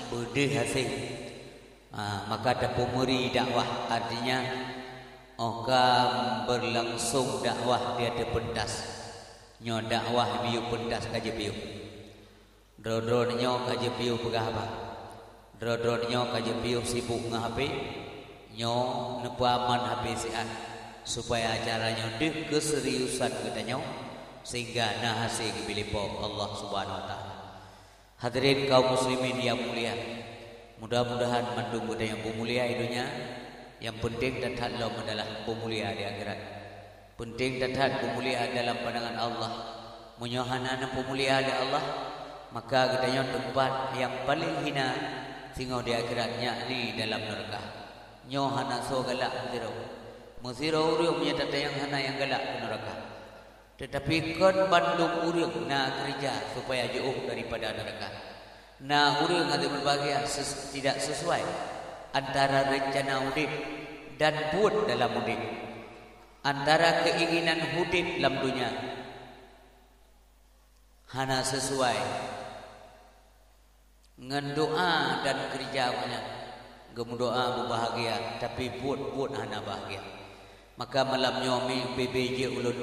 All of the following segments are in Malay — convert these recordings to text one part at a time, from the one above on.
berdeh hasil. Maka ada pemeri dakwah, artinya okam berlangsung dakwah dia ada pentas. Nyo dakwah biu pentas kaje biu. Drodronyo kaje biu pegah apa? Drodronyo kaje biu sibuk ngahape. Nyo nepaman hape sian supaya acaranya deh keseriusan katanya sehingga nah hasil bilipo Allah Subhanahu wa taala. Hadirin kaum muslimin yang mulia, mudah-mudahan mandung budaya yang mulia idunya. Yang penting dan hadlam adalah pemulia di akhirat. Penting dan had pemulia dalam pandangan Allah. Menyohana pemulia di Allah, maka katanya tempat yang paling hina sehingga di akhiratnya ni dalam neraka. Nyohana so galak Musiro urang punya tata yang hana yang galak ke neraka. Tetapi kon bandung urang na kerja supaya jauh daripada neraka. Na urang ada berbahagia tidak sesuai antara rencana udip dan buat dalam udip, antara keinginan udip dalam dunia hana sesuai ngan doa dan kerja banyak. Gemudoa berbahagia tapi buat hana bahagia. Maka malam nyomi BBJ ulun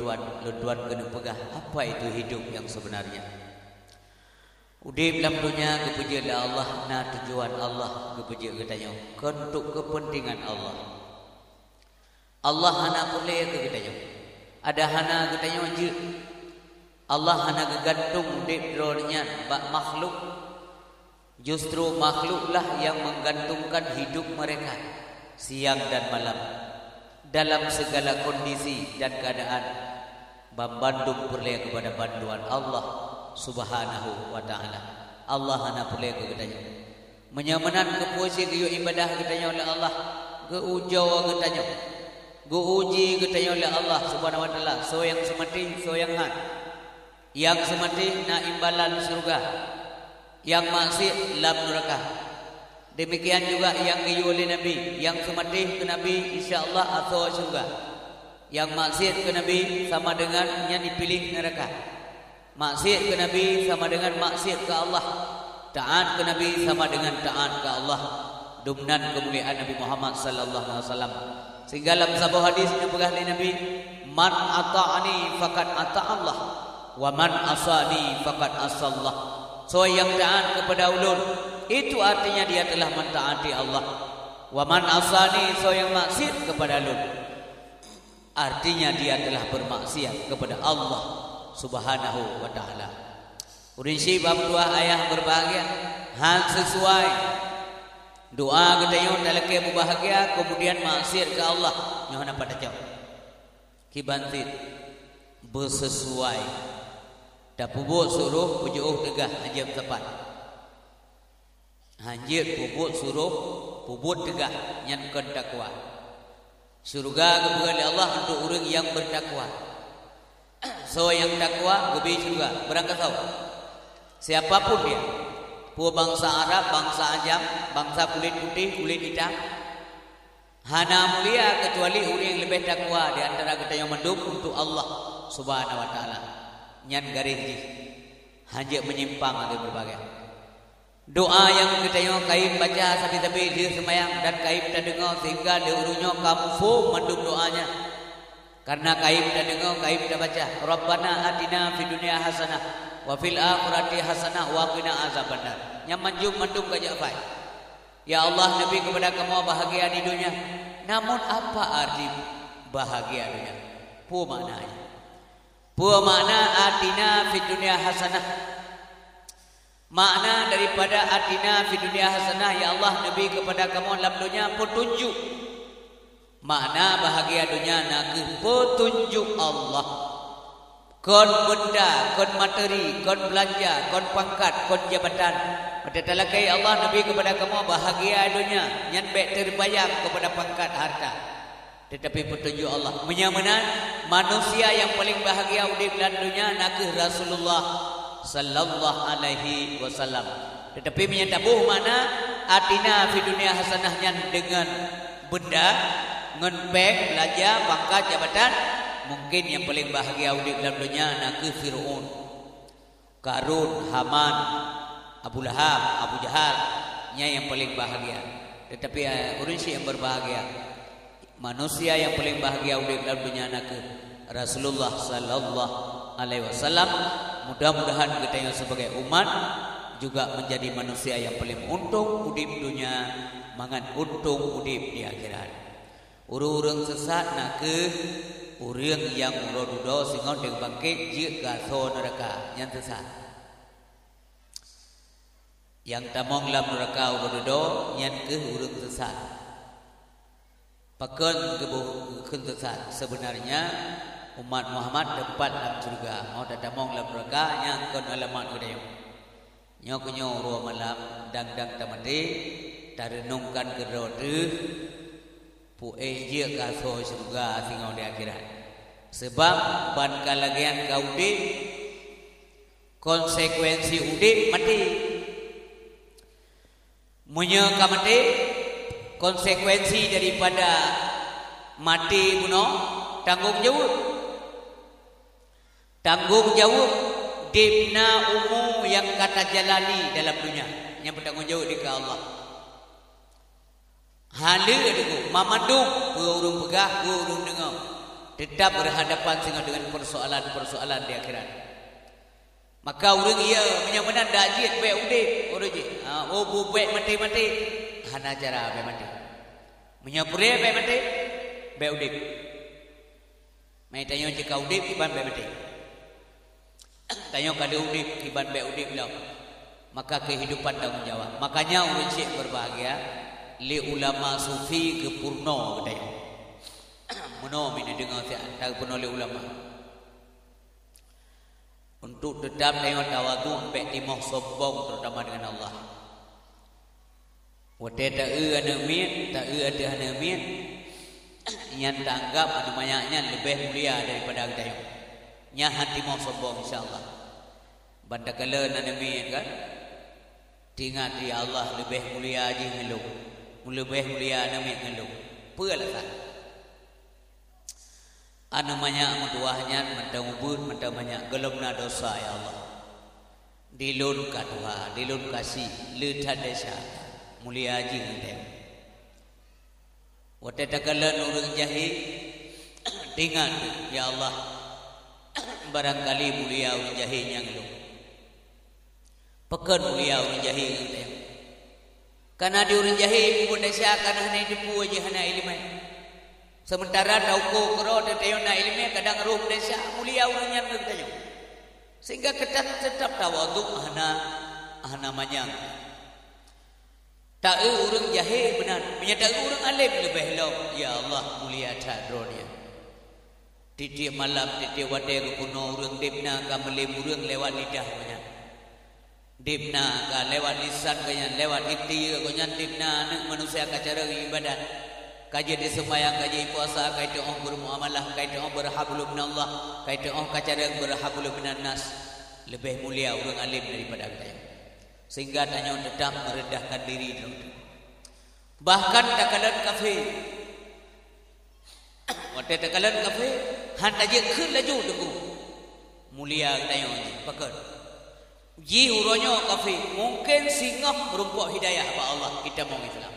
tuan kena pegah apa itu hidup yang sebenarnya. Udip dalam dunia kepujian Allah, na tujuan Allah kepujian katanya untuk kepentingan Allah. Allah hana boleh ke katanya. Ada hana katanya je. Allah hana kegantung udip drone-nya bak makhluk. Justru makhluklah yang menggantungkan hidup mereka siang dan malam. Dalam segala kondisi dan keadaan membandung perlaya kepada bantuan Allah Subhanahu wa ta'ala. Allah hana perlaya katanya menyamanan kepuasan ke ibadah katanya oleh Allah ke ujau katanya ke uji katanya oleh Allah Subhanahu wa ta'ala. So yang semati so yang han yang semati na imbalan surga, yang maksiat lam neraka. Demikian juga yang diyu oleh Nabi, yang semati ke Nabi insya-Allah atau surga. Yang maksiat ke Nabi sama dengan yang dipilih neraka. Maksiat ke Nabi sama dengan maksiat ke Allah. Taat ke Nabi sama dengan taat ke Allah. Dumnan kemuliaan Nabi Muhammad sallallahu alaihi wasallam. Sehingga dalam sebuah hadis yang pegah oleh Nabi, man ata'ani faqad ata Allah wa man asani faqad asallah. So yang taat kepada ulun itu artinya dia telah mentaati Allah. Wa man asani, so yang maksiat kepada ulun artinya dia telah bermaksiat kepada Allah Subhanahu wa ta'ala. Urinsi bab dua ayah berbahagia hal sesuai doa katanya dalake berbahagia kemudian maksiat ke Allah nyohana pada jauh kibantit bersesuai dah pubuk suruh pujuh tegah ajab tepat hanjir pubuk suruh pubuk tegah nyankan takwa surga kepada Allah untuk orang yang bertakwa. So yang takwa gebi surga berangkat tahu siapapun dia, pua bangsa Arab, bangsa Ajam, bangsa kulit putih, kulit hitam, hana mulia kecuali orang yang lebih takwa di antara kita yang menduk untuk Allah Subhanahu wa ta'ala. Nyan garis ji hanya menyimpang ada berbagai doa yang kita yang kaib baca sabi-sabi dia semayang dan kaib tak dengar sehingga dia urunya kamu fu menduk doanya karena kaib tak dengar kaib tak baca. Rabbana atina fid dunya hasanah wa fil akhirati hasanah wa qina azabannar. Yang mendung kajak fai. Ya Allah, Nabi kepada kamu bahagia di dunia. Namun apa arti bahagia dunia? Pu maknanya. Pu makna atina fid dunya hasanah. Makna daripada atina fid dunya hasanah, ya Allah, Nabi kepada kamu dalam dunia petunjuk. Makna bahagia dunia nak petunjuk Allah. Kon benda, kon materi, kon belanja, kon pangkat, kon jabatan. Pada talakai Allah Nabi kepada kamu bahagia dunia, yang baik terbayang kepada pangkat harta. Tetapi petunjuk Allah menyamanan manusia yang paling bahagia di dalam dunia nak Rasulullah sallallahu alaihi wasallam. Tetapi menyatabuh mana atina fi dunia hasanahnya dengan benda, dengan bank, belanja, pangkat, jabatan. Mungkin yang paling bahagia di dalam dunia nak Fir'aun, Qarun, Haman, Abu Lahab, Abu Jahal, yang paling bahagia. Tetapi urang yang berbahagia, manusia yang paling bahagia urip dalam dunia nak Rasulullah sallallahu alaihi wasallam. Mudah-mudahan kita yang sebagai umat juga menjadi manusia yang paling untung udip dunia, mangan untung udip di akhirat. Urang sesat nak urang yang rodudo singon deng bangkit je gaso neraka yang sesat. Yang tamong lam neraka rodudo yang urang sesat. Pakeun kebuh sesat sebenarnya umat Muhammad dapat dalam surga. Mau tamong lam neraka yang kon alamat gede. Nyo kunyo ruah malam dang tamati tarenungkan kerodu pu je gaso surga singau di akhirat. Sebab ban kalagian kaudip konsekuensi udip mati. Munyo ka mati konsekuensi daripada mati bunuh tanggung jawab dibna umum yang kata jalani dalam dunia yang bertanggung jawab di Allah. Hala deku mamandung urung pegah urung dengar tetap berhadapan dengan persoalan-persoalan di akhirat. Maka urang ia menyamanan dak jit bae udip urang je. Bu bae mati hana cara bae mati. Menyapure bae mati bae udip. Mai tanyo jika udip iban bae mati. Tanyo kada udip iban bae udip lah. Maka kehidupan tanggung jawab. Makanya urang syekh berbahagia li ulama sufi kepurno katanya. Meno mina dengar tak purno li ulama. Untuk tetap tengok tawadu sampai timah sombong terutama dengan Allah. Wate tak ada min, tak ada min. Yang tanggap anu banyaknya lebih mulia daripada kita. Nya hati mau sombong insyaallah. Bandakala ada min kan. Ingat di Allah lebih mulia aja ngeluk. Lebih mulia ana min ngeluk. Pelasan. Anu banyak menduahnya, mentang ubud, mentang banyak gelapna dosa ya Allah. Dilun ka Tuhan, dilun kasih, leuthan desa, mulia haji ngandeng. Wate takalan urang jahil, tingan ya Allah. Barangkali mulia urang jahil yang lu. Pekan mulia urang jahil ngandeng. Karena di urang jahil pun desa kana hana depu aja hana ilmu. Sementara dauko kero tetayo na ilmu kadang roh desa mulia urang yang tetayo. Sehingga kita tetap tawaduk hana manyang. Tak urang jahil benar, menyata urang alim lebih law. Ya Allah mulia cadro dia. Titik malam titik wade kuno urang dipna ka melim urang lewat lidah banyak. Dipna ka lewat lisan kanyan lewat iti kanyan dipna manusia ka cara ibadat. Kaji di sembahyang, kaji puasa, kaji oh bermuamalah, kaji oh berhablum minallah, kaji oh kacara berhablum minannas. Lebih mulia orang alim daripada kita. Sehingga tanya tetap merendahkan diri. Bahkan takalan kafe. Waktu takalan kafe, hanta je ke laju debu. Mulia tanya pakai. Ji huronyo kafe, mungkin singgah merumpuk hidayah apa Allah kita mau Islam.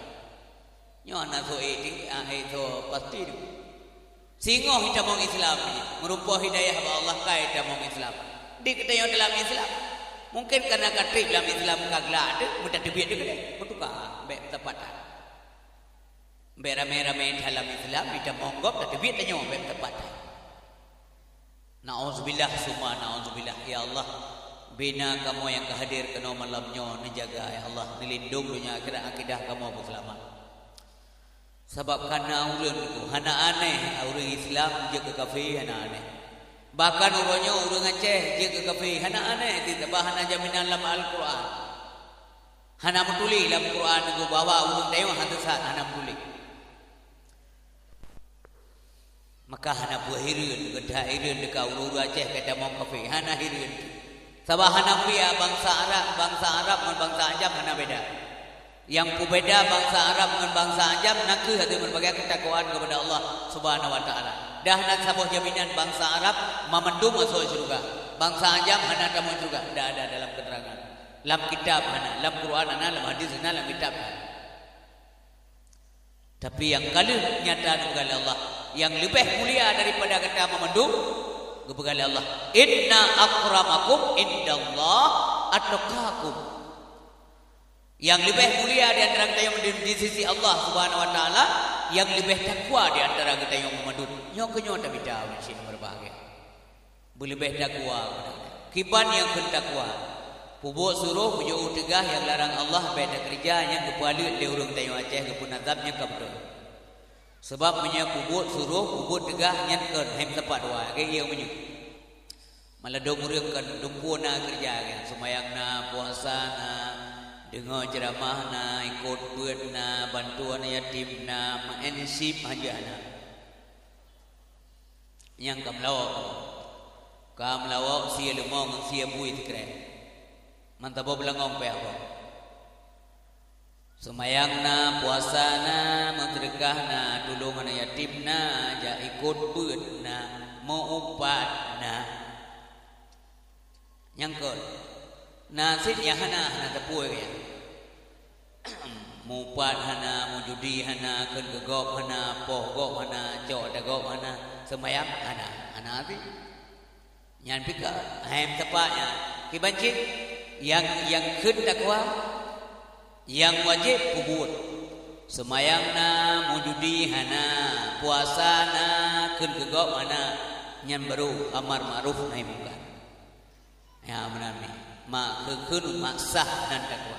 Nyo anak tu itu pasti tu. Singoh kita mau Islam ni, merumpah hidayah Allah kai kita mau Islam. Di kita yang dalam Islam, mungkin karena katrik dalam Islam kagla ada, mudah debiat dia kedai, bertukar, baik tepatan. Beramai-ramai dalam Islam kita monggop, tak debiat tanya baik tepatan. Nauzubillah summa nauzubillah ya Allah. Bina kamu yang kehadir kena malamnya menjaga ya Allah, dilindung dunia akhirat akidah kamu selamat. Sebab karena urang itu hana aneh urang Islam je ke kafir hana aneh. Bahkan urangnya urang Aceh je ke kafir hana aneh tidak hana jaminan dalam Al-Quran. Hana metuli dalam Quran itu bawa urang tengok hatu saat hana metuli. Maka hana buah hirun kedah hirun dekat urang Aceh kata mau kafir hana hirun. Sebab hana pria bangsa Arab dan bangsa Ajam hana beda. Yang berbeza bangsa Arab dengan bangsa Ajam nak ada berbagai ketakwaan kepada Allah Subhanahu wa taala. Dah nak sabuh jaminan bangsa Arab memendung masuk surga. Bangsa Ajam hana tamu surga. Dah ada dalam keterangan. lam kitab hana, lam Quran hana, lam hadis hana, lam kitab hana. Tapi yang kali nyata kepada Allah, yang lebih mulia daripada kata memandung kepada Allah. Inna akramakum indallah atqakum. Yang lebih mulia di antara kita yang di sisi Allah Subhanahu wa taala, yang lebih takwa di antara kita yang memandung. Nyo kenyo tak beda manusia berbahagia. Berlebih takwa. Kiban yang bertakwa. Pubuk suruh pujuk tegah yang larang Allah beda kerjanya kepala dia urang tayo Aceh ke pun azabnya ke betul. Sebab punya pubuk suruh pubuk tegah nyan ke hem tepat dua ke yang punya. Malah dong urang kan dumpuna kerja kan semayangna puasana dengar ceramahna ikut buatna bantuan yatimna mensip hajana. Yang kam lawak sia lemong sia bui tikre. Mantap belangong pe apa? Semayangna, puasana, mentrekahna, tulungan yatimna, ja ikut beutna, maupatna. Nyangkol. Nasid ya hana tepui ya. Mupat hana, mujudi hana, keun gegop hana, poh gop hana, cok dagop hana, semayang hana ti. Nyan pika, hem tepatnya. Kibancit yang keun takwa, yang wajib pubut. Semayangna, mujudi hana, puasana, keun gegop hana, nyan baru amar ma'ruf nahi munkar. Ya benar ni. Mak keun mak sah nan takwa.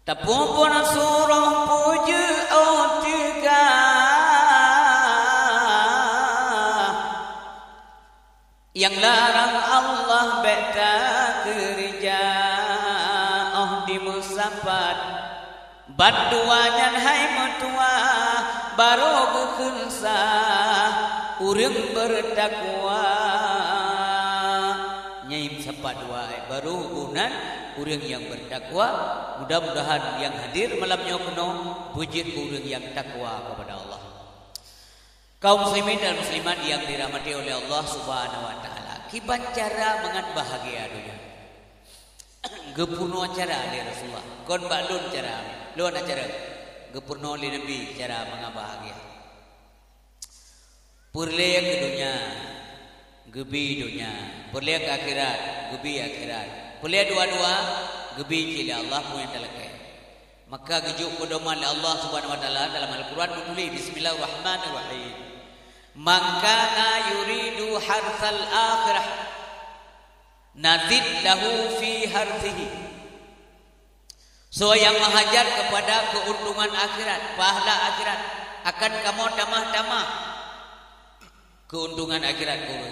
Tapupun surah puja tiga yang larang Allah beta kerja di musafat bantuannya hai metua baru bekensa urang bertakwa nyai sapat wae baru hubungan urang yang bertakwa. Mudah-mudahan yang hadir malamnya penuh puji urang yang takwa kepada Allah. Kaum muslimin dan muslimat yang dirahmati oleh Allah Subhanahu wa taala. Kiban cara mengat bahagia dunia. Gepurno cara di Rasulullah. Kon balun cara. Luan cara. Gepurno li Nabi cara mengat bahagia. Purle ke dunia, gebi dunia. Purle ke akhirat, gebi akhirat. Purle dua-dua, gebi kila Allah punya talakai. Maka gejuk pedoman Allah Subhanahu wa taala dalam Al-Quran menulis bismillahirrahmanirrahim. Man kana yuridu harsal akhirah nazid lahu fi harsihi. So yang menghajar kepada keuntungan akhirat, pahala akhirat, akan kamu tambah-tambah keuntungan akhirat kau.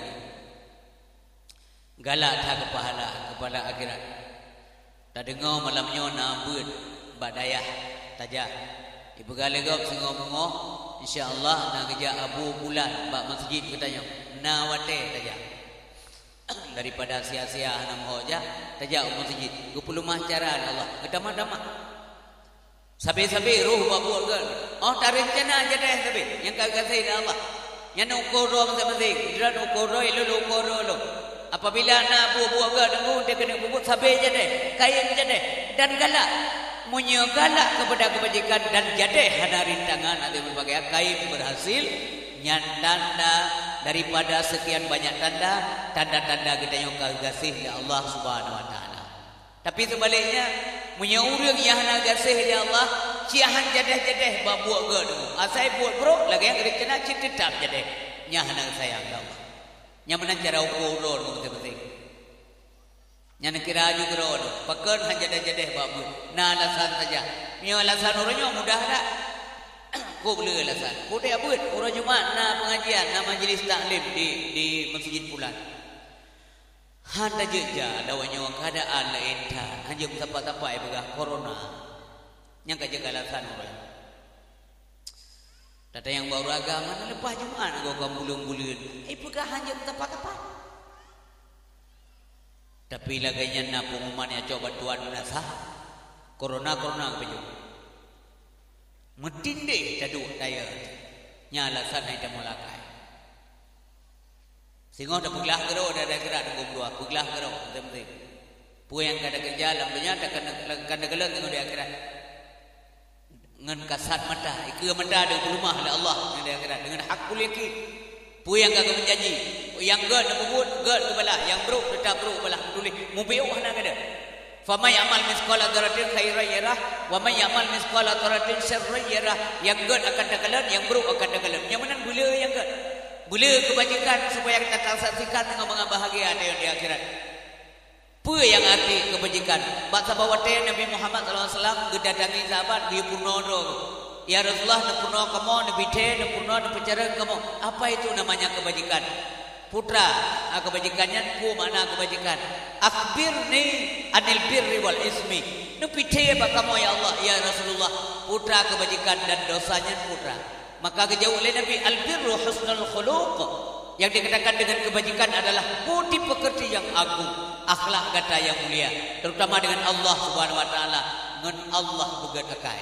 Galak tak kepada akhirat. Tak dengar malamnya nambut badayah tajah. Ibu galegop singo-mengoh insyaallah nak kerja Abu Bulan bak masjid katanya. Na wate tajah. Daripada sia-sia nam hoja tajah masjid. 20 cara Allah. Kedama-dama. Sabi-sabi ruh babuk ke. Oh tak rencana aja deh sabi. Yang kagak saya Allah. Yang ukoro masing-masing. Dia ukoro ilu ukoro lo. Apabila nak buat ke dengu dia kena bubut sabi je deh. Kain je deh. Dan galak. Menyegalak kepada kebajikan dan jadeh hana rintangan ada berbagai kain berhasil nyan tanda daripada sekian banyak tanda-tanda kita yang kasih ya Allah Subhanahu wa taala. Tapi sebaliknya punya urang yang hana kasih ya Allah ciahan jadeh-jadeh babuak ke dulu. Asai buat bro lagi yang kena tetap jadeh nya hana sayang Allah. Nya menan cara ukur betul-betul. Yang kira juga roh, pakai hanya jadeh babu. Nah alasan saja. Mio alasan orangnya mudah tak? Kau boleh alasan. Kau dia buat orang Jumat na pengajian, na majlis taklim di masjid Pulan. Handa jeja dawanya keadaan lain tak. Hanya tapak-tapak begah corona. Yang kerja alasan orang. Tata yang baru agama lepas Jumat kau bulung-bulun. Begah hanya tapak-tapak. Tapi laganya na pengumumannya coba tuan menasah corona bejo. Metindih tadu daya nyala sana ita mulakai. Singo dah peglah gero dah gerak dengan dua peglah gero penting. Puyang kada kerja dalam dunia kada gelang tengok di akhirat. Dengan kasat mata, ikut mata ada rumah oleh Allah di akhirat dengan hakul yakin. Puyang kagak menjanji, yang gad nak buat gad kebelah, yang buruk tetap buruk kebelah. Tulis mubiu hana kada. Faman ya'mal mithqala dzarratin khairan yarah wa man ya'mal mithqala dzarratin syarran yarah. Yang gad akan takalan, yang buruk akan takalan. Yang mana bela yang gad? Bela kebajikan supaya kita tersaksikan dengan bahagia di akhirat. Apa yang arti kebajikan? Baca bawate Nabi Muhammad SAW gedadangi sahabat dia purnono. Ya Rasulullah nepurno kamu, nebite nepurno nepecara kamu. Apa itu namanya kebajikan? Putra, kebajikannya pu mana kebajikan? Akhbirni anil birri wal ismi. Nebite apa kamu ya Allah, ya Rasulullah? Putra kebajikan dan dosanya putra. Maka kejauh oleh Nabi al-birru husnul khuluq. Yang dikatakan dengan kebajikan adalah budi pekerti yang agung, akhlak kata yang mulia, terutama dengan Allah Subhanahu wa taala. Dengan Allah bukan akai.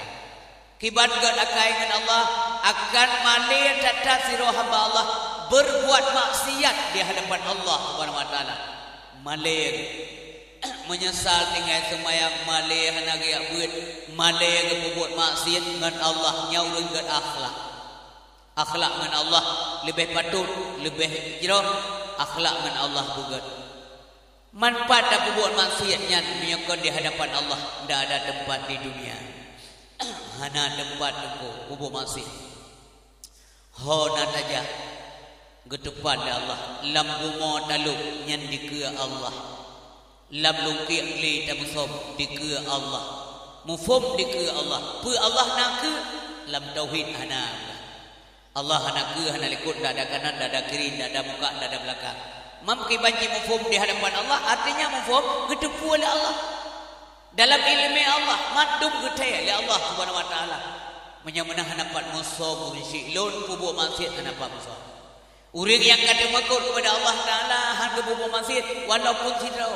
Kiban gad akai dengan Allah akan malih tata siro hamba Allah berbuat maksiat di hadapan Allah Subhanahu wa taala. Malih menyesal tinggal semayang malih hanagi buat malih berbuat maksiat dengan Allah nyaurun gad akhlak. Akhlak dengan Allah lebih patut, lebih jero. Akhlak dengan Allah bukan. Manfaat dan berbuat maksiatnya menyokong di hadapan Allah. Tidak ada tempat di dunia. Hana tempat tempat berbuat maksiat. Hona saja ke depan Allah. Lam bumo taluk yang dikira Allah. Lam lungki li tamusob dikira Allah. Mufum dikira Allah. Pu Allah nak ke lam tauhid hana. Allah hana ke hana likut, tak ada kanan, tak ada kiri, tak ada muka, tak ada belakang. Mampu banci mufhum di hadapan Allah, artinya mufhum gedepu oleh Allah. Dalam ilmu Allah, madum gedhe oleh Allah Subhanahu wa taala. Menyamana hanapat musuh bunsi lon pubu maksiat hanapat musuh. Urang yang kada makut kepada Allah taala han pubu maksiat walaupun sidau.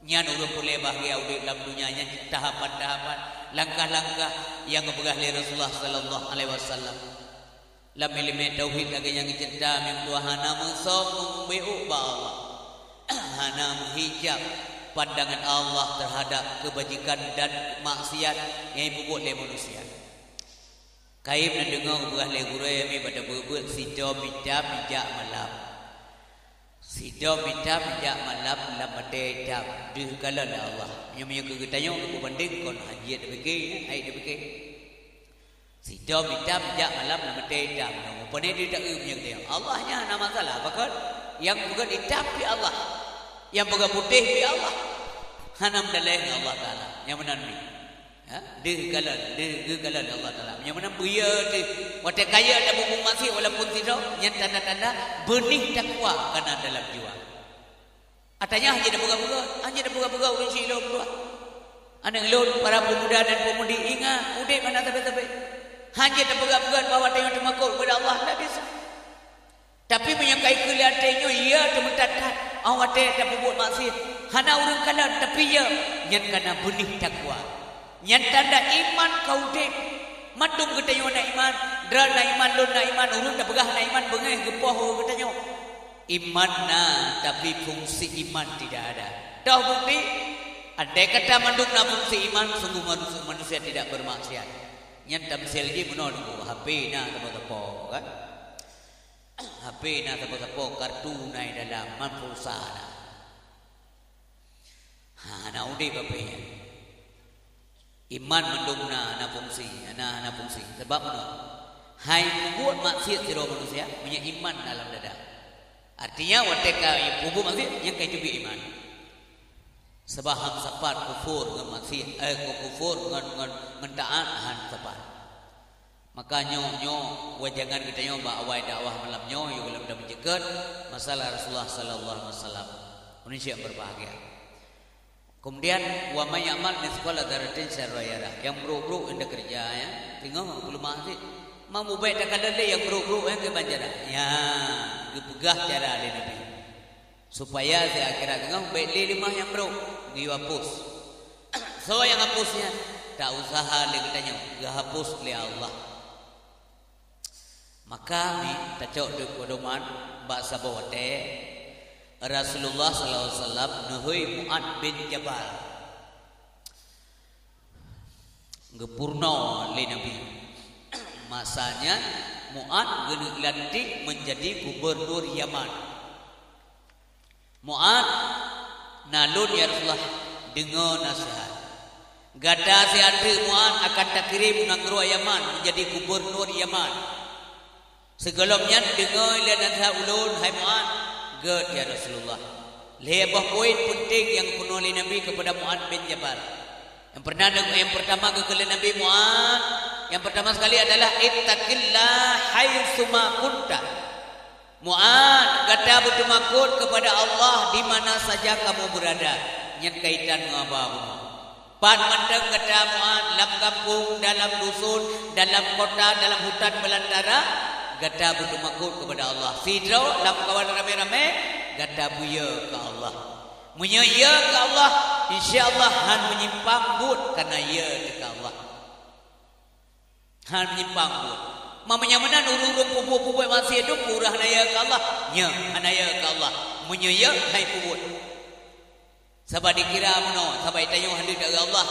Nyan urang boleh bahagia urip dalam dunia nya tahapan-tahapan, langkah-langkah yang kepegah oleh Rasulullah sallallahu alaihi wasallam. Lam ilmu tauhid lagi yang cerita membuah hana musuh membiu ba Allah. Hana menghijab pandangan Allah terhadap kebajikan dan maksiat yang dibuat oleh manusia. Kaib nak dengar buah le guru yang pada berbuat sido bijak malam. Sido bijak malam lam mate jam di kala Allah. Yang kegetanya untuk banding kon haji dak bagi, ai dak bagi. Sido bijak malam lam mate jam. Pone dia tak punya dia. Allahnya nama masalah bahkan yang bukan ditapi Allah. Yang bukan putih bi Allah. Hanam dalai Allah taala. Yang benar ni. Ya, de galan Allah taala. Yang benar buaya de. Wate kaya ada bumbu masih walaupun tidak yang tanda-tanda benih takwa karena dalam jiwa. Atanya hanya ada buka-buka urang silom dua. Anak lon para pemuda dan pemudi ingat udik mana tapi hanya ada buka-buka bawa tengok temakul kepada Allah tak bisa. Tapi menyakai kelihatannya ia tementatkan awak tak berbuat maksiat. Hana urang kanan tapi ya yang kana benih takwa. Yang tanda iman kau dek. Madum katanya nak iman, dra nak iman, lon nak iman, urang dah begah nak iman bengeh gepoh katanya. Iman na tapi fungsi iman tidak ada. Dah bukti andai kata manduk na fungsi iman sungguh manusia tidak bermaksiat. Yang tamsil je benar tu HP na tepo-tepo kan. HP na tepo-tepo kartu nai dalam man pulsa na. Ha na undi bape. Iman mandung na fungsi, na fungsi. Sebab mana? Hai membuat maksiat siro manusia punya iman dalam dada. Artinya wateka bubu maksiat yang kai tubi iman. Sebaham sapat kufur dengan maksiat, kufur dengan taat han sapat. Maka nyo wajangan kita nyo ba awai dakwah malam nyo yo dalam dah menjegat masalah Rasulullah sallallahu alaihi wasallam. Manusia berbahagia. Kemudian wa may ya'mal mithqala dzarratin syarran yarah. Yang buruk-buruk anda kerja ya. Tengok belum masih. Mau baik tak ada yang buruk-buruk yang kebanjara. Ya, gepegah cara oleh Nabi. Supaya di akhirat tengok baik lima yang buruk dihapus. So yang hapusnya tak usaha lagi tanya, hapus oleh Allah. Maka mi tacok di kodoman bahasa bawate Rasulullah sallallahu alaihi wasallam nuhui Mu'ad bin Jabal ngepurno li Nabi. Masanya Mu'ad geuna lantik menjadi gubernur Yaman. Mu'ad nalun ya Rasulullah dengan nasihat. Gada siatu Mu'ad akan takirim nangro Yaman menjadi gubernur Yaman. Segelomnya dengar dan nasihat ulun hai Mu'ad gad ya Rasulullah. Lebah poin penting yang penuh oleh Nabi kepada Mu'ad bin Jabal. Yang pertama kepada Nabi Mu'ad, yang pertama sekali adalah ittaqillah haitsuma kunta. Mu'ad kata bertamakut kepada Allah di mana saja kamu berada. Nyat kaitan dengan apa? Pan mandang kata Mu'ad dalam kampung, dalam dusun, dalam kota, dalam hutan belantara, kata bertamakut kepada Allah. Sidro dalam kawan rame-rame, kata buya ke Allah. Munya ya ke Allah, insya-Allah han menyimpang but karena ya ke Allah. Han menyimpang but. Mamanya mana urung pupu-pupu masih hidup purah naya ke Allah. Nya anaya ke Allah. Munya ya hai puput. Sabab dikira muno, sabab tanyo hadir dari Allah.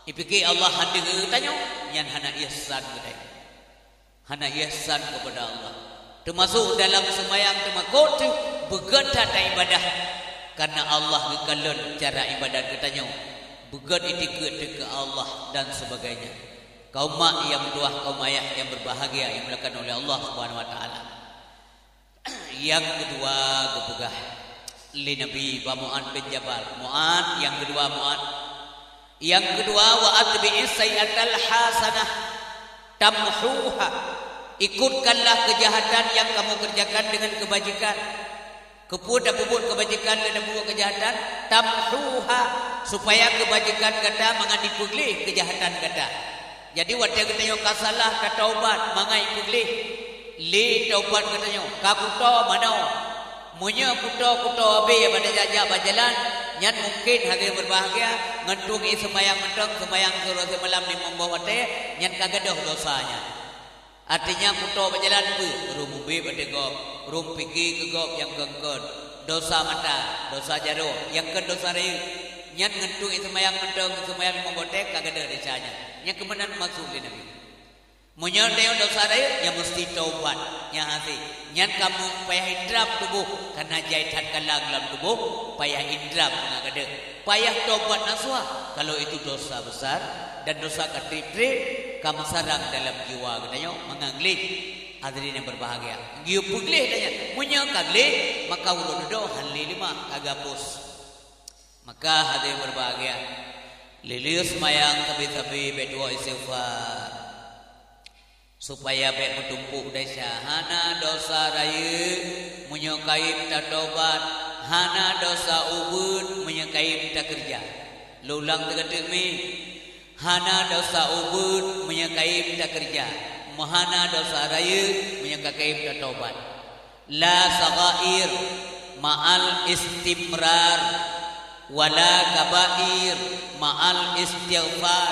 Dipikir Allah hadir tanyo, nyan hana ihsan kedai. Hana ihsan kepada Allah. Termasuk dalam sembahyang temakut tu begetat ibadah. Karena Allah gekalun cara ibadat katanya. Begat itikat ke Allah dan sebagainya. Kaum mak yang berdoa, kaum ayah yang berbahagia yang dilakukan oleh Allah Subhanahu wa taala. Yang kedua kepegah li Nabi Mu'ad bin Jabal. Mu'ad yang kedua Mu'ad. Yang kedua wa atbi'is sayyatal hasanah tamhuha. Ikutkanlah kejahatan yang kamu kerjakan dengan kebajikan. Keput dan puput kebajikan dan buat kejahatan tamhuha, supaya kebajikan kata mengan dipugli kejahatan kata. Jadi waktu katanya kasalah kata taubat mangai pugli li taubat katanya kakuto manau munya kuto abe pada jajak berjalan nyan mungkin hari berbahagia ngentungi sembayang mentong sembayang suruh semalam di membawa teh nyan kagadah dosanya. Artinya kuto berjalan tu rumbi pada gop, rum pigi ke gop yang gengkon, dosa mata, dosa jaro, yang ke dosa raya, nyan ngentung semayang mentong, semayang membotek kagak ada desanya, yang kemenan masuk di Nabi. Munyon dia dosa raya, yang mesti taubat, yang hati, nyan kamu payah hidrap tubuh, karena jahitan kalang dalam tubuh, payah hidrap nggak ada, payah taubat naswa, kalau itu dosa besar dan dosa katri kamu sarang dalam jiwa katanya menganglih hadirin yang berbahagia. Giu puglih tanya, munya kaglih maka ulun do halli lima kagapus. Maka hadirin berbahagia, lilius mayang tabi-tabi bedua istighfar supaya baik bertumpuk desa hana dosa raya munya kaim tak tobat, hana dosa ubud munya kaim tak kerja. Lulang tegatik mi hana dosa ubud menyakaim tak kerja, mahana dosa raya menyakaim tak taubat. La sagair ma'al istimrar wala kabair ma'al istighfar.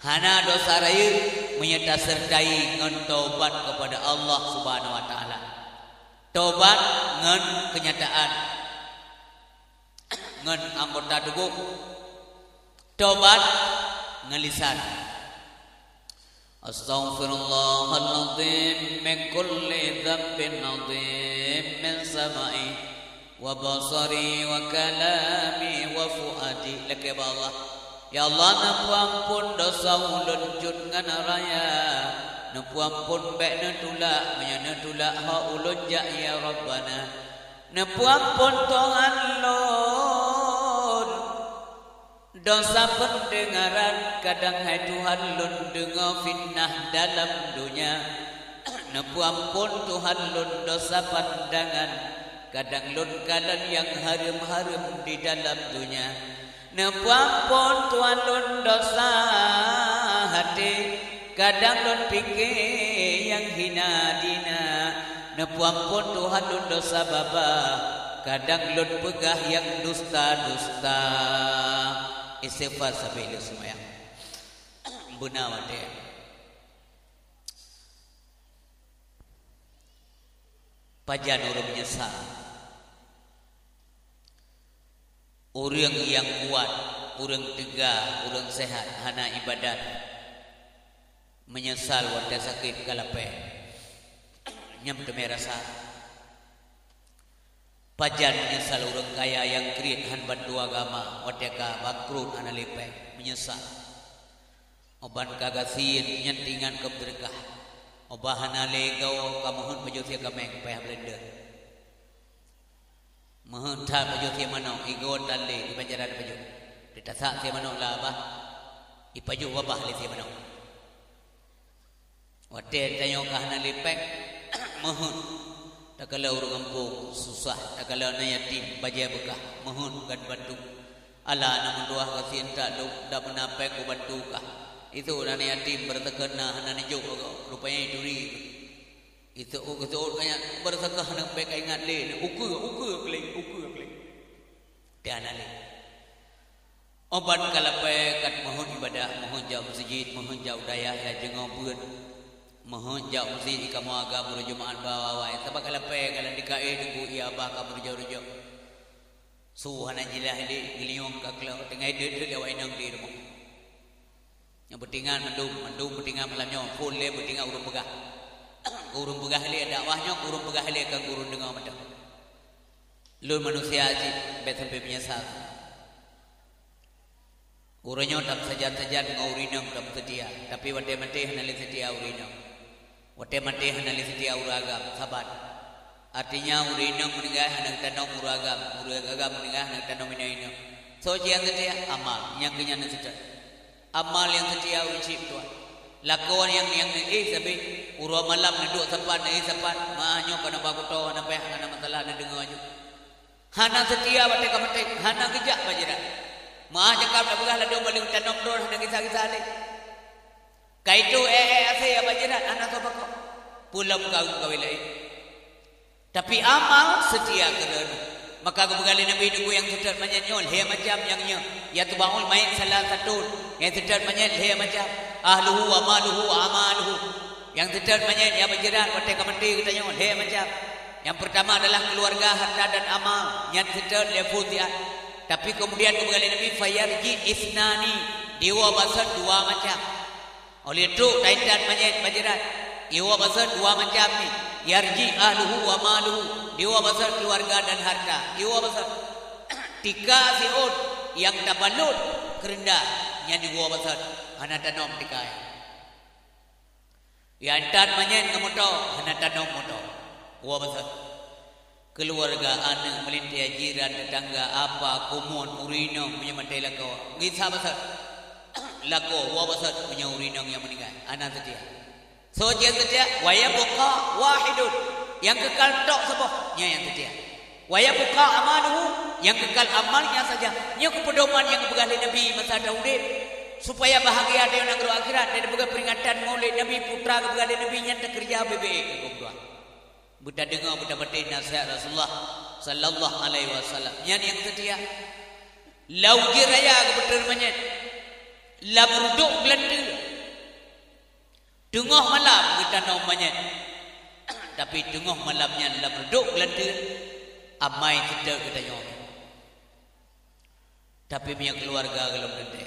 Hana dosa raya menyata sertai ngan taubat kepada Allah Subhanahu wa taala. Taubat ngan kenyataan, ngan anggota tubuh. Taubat ngelisan. Astaghfirullahaladzim min kulli dzambin adzim min samai wa basari wa kalami wa fuadi. Laki Allah. Ya Allah napu ampun dosa ulun jun ngana raya. Napu ampun bek netulak menyana tulak ha ulun ja ya Rabbana. Napu ampun Tuhan lon. Dosa pendengaran kadang hai Tuhan lun dengar fitnah dalam dunia. Napu ampun Tuhan lun dosa pandangan kadang lun kalan yang harum-harum di dalam dunia. Napu ampun Tuhan lun dosa hati kadang lun pikir yang hina dina. Napu ampun Tuhan lun dosa baba kadang lun pegah yang dusta-dusta. Istighfar sampai lu semayang benar wate. Pajan urung menyesal Orang yang kuat, orang tegar, orang sehat, hana ibadat, menyesal wanda sakit kalape, nyam temai rasa. Pajan menyesal orang kaya yang kriit han bantu agama, wadeka bangkrut hana lepe, menyesal. Oban kagasin nyentingan ke berkah, obahana legau kamuhun majusia kameng payah blender. Menghentap baju tiap mana, igon tali di panjaran baju. Ditasak tiap mana lah bah, ipaju wabah li tiap mana. Wate tayong kahana lipek, mohon. Tak kalau orang kampung susah, tak kalau na yatim baja bekah, mohon kan bantu. Allah namun doa kasihan tak dak menapek ku bantu kah. Itu na yatim bertekena hana nijuk rupanya duri. Itu kaya bersakah nak baik ingat le ukur keling dan ale oban kalape kat mohon ibadah mohon jauh masjid mohon jauh dayah ya jengau beun mohon jauh masjid kamu agak berjemaah bawa wae sebab kalape kalau dikai tunggu ia bah ka berjauh suhana jilah di giliung ka klau tengah de awai nang di rumah yang betingan mendung betingan malamnya full le betingan urung begah gurung begah le dakwahnya gurung begah le kang gurung dengar mata lur manusia ajib betul pe menyesal urunyo tak saja ngaurinang tak setia tapi wate mate hanali setia urinang wate mate hanali setia uragam sabat artinya urinang meninggal hanang tanong uragam meninggal hanang tanong minaino so yang setia amal yang kenyana setia amal yang setia ucip tuan lakuan yang sabi urwa malam duduk sempat mahanyo kana baguto hana peh hana masalah na dengar aju hana setia bate kamate hana gejak bajira mah cakap dak begah lado baling tanok dor hana kisah-kisah le kaitu ase ya bajira hana sobako pulang kau kawilai tapi amal setia kerana maka kebegali Nabi dugu yang sedar menyanyol he macam yangnya ya tubaul main salah satu yang sedar menyanyol he macam ahluhu wa maluhu amaluhu yang sedar menyanyol ya berjerat wate kamati kita nyol he macam yang pertama adalah keluarga harta dan amal yang sedar lefutian tapi kemudian kebegali Nabi fayarji isnani dewa basar dua macam oleh itu taitan menyanyol berjerat dewa basar dua macam ni yarji ahluhu wa maluhu dewa besar keluarga dan harta dewa besar tika siun yang tabalut kerendah yang dewa besar hana tanom tikai yang tan manyen ngamoto hana tanom moto dewa besar keluarga anak melintai jiran tetangga apa kumun urino punya matai lako ngisa besar lako dewa besar punya urino yang meninggal anak setia so yang setia waya buka wahidun yang kekal tok sebuahnya yang setia waya buka amaluhu yang kekal amalnya saja nya kepedoman yang begali Nabi masa Daudin supaya bahagia dia nang akhirat dan begal peringatan maulid Nabi putra begali Nabi nya kerja BBE kegodoan budak dengar budak batin nasihat Rasulullah sallallahu alaihi wasallam nya yang setia lau jiraya kebetul menyet la berduk gelendil tengah malam kita namanya tapi tengah malamnya la berduk gelendil amai kita nyom tapi punya keluarga kalau gede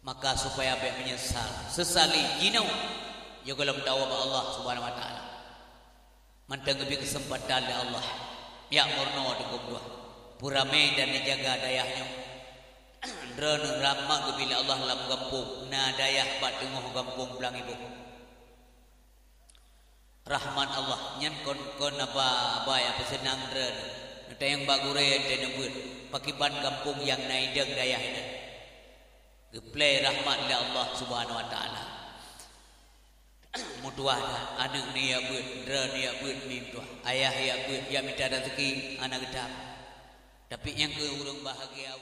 maka supaya be menyesal sesali jinau yo kalau tahu Allah Subhanahu wa taala mantang lebih kesempatan dari Allah ya murno dugum dua purame dan dijaga dayahnya Dren ramah bila Allah lam gampung na dayah bat tengah gampung belang ibu rahman Allah nyan kon apa ya pesenang dren nata yang bagure te nebut pakiban gampung yang naideng dayah ini geplay rahmat li Allah Subhanahu wa taala mutuah anak ni ya but dren ya but mim tuah ayah ya but ya minta rezeki anak gedap tapi yang ke urang bahagia